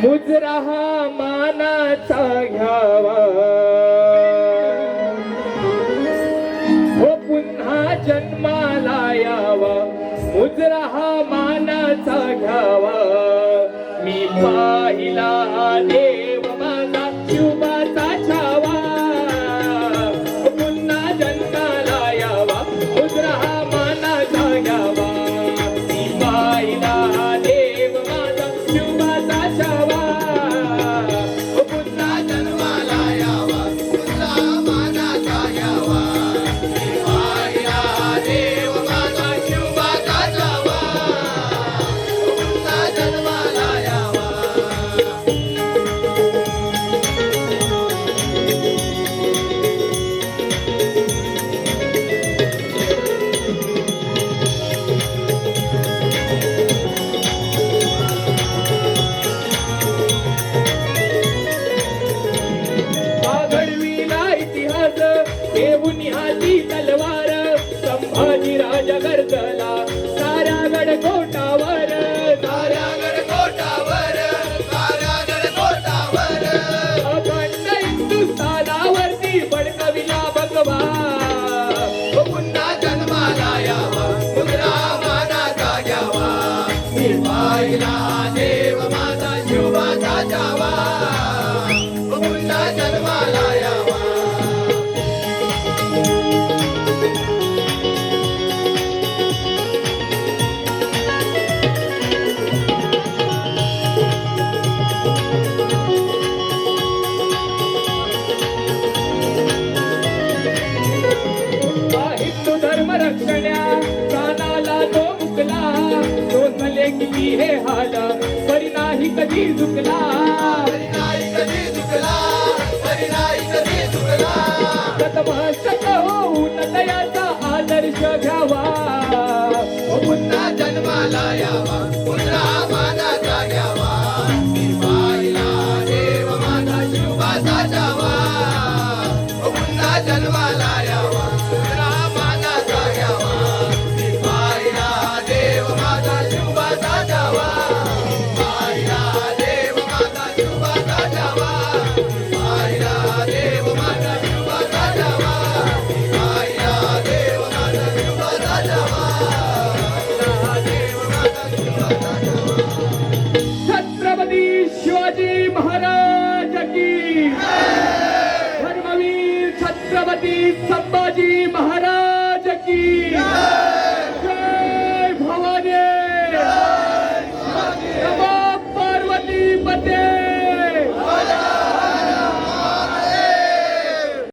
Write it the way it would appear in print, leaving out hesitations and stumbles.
मुजरा हा मानाचा घ्यावा, हो पुन्हा जन्माला यावा, मुजरा हा मानाचा घ्यावा. मी पाहिला देव माझा शिवबाचा छावा, पुन्हा जन्माला यावा, मुजरा हा मानाचा घ्यावा. मी पाहिला देव माझा शिवबाचा छावा, पुन्हा जन्माला यावा, मुजरा हा मानाचा घ्यावा. मी पाहिला देव माझा शिवबाचा छावा, पुन्हा जन्माला यावा. घडविला इतिहास देऊन हाती तलवार, संभाजी राजा गरजला साऱ्या गडकोटावर, साऱ्या गडकोटावर, साऱ्या गडकोटावर. अखंड हिंदुस्थानावरती बळकविला भगवा, पुन्हा जन्माला यावा, मुजरा मानाचा घ्यावा. मी पाहिला देव माझा शिवबाचा छावा, पुन्हा जन्माला यावा. हिंदू धर्म रक्षण्या प्राणाला तो मुकला, तो झाले किती हे हाल, परी नाही कधी झुकला, परी नाही कधी झुकला, परी नाही कधी झुकला. नतमस्तक होऊन दयाचा आदर्श घ्यावा, पुन्हा जन्माला यावा, पुन्हा मानाचा घ्यावा. मी पाहिला देव माझा शिवबाचा छावा, पुन्हा जन्माला यावा, पुन्हा मानाचा घ्यावा. मी पाहिला देव माझा शिवबाचा छावा, पाहिला देव माझा शिवबाचा छावा, पाहिला देव माझा शिवबाचा छावा, पाहिला देव माझा शिवबाचा छावा, पाहिला देव माझा शिवबाचा छावा. छत्रपती शिवाजी महाराज की, धर्मवीर छत्रपती संभाजी महाराज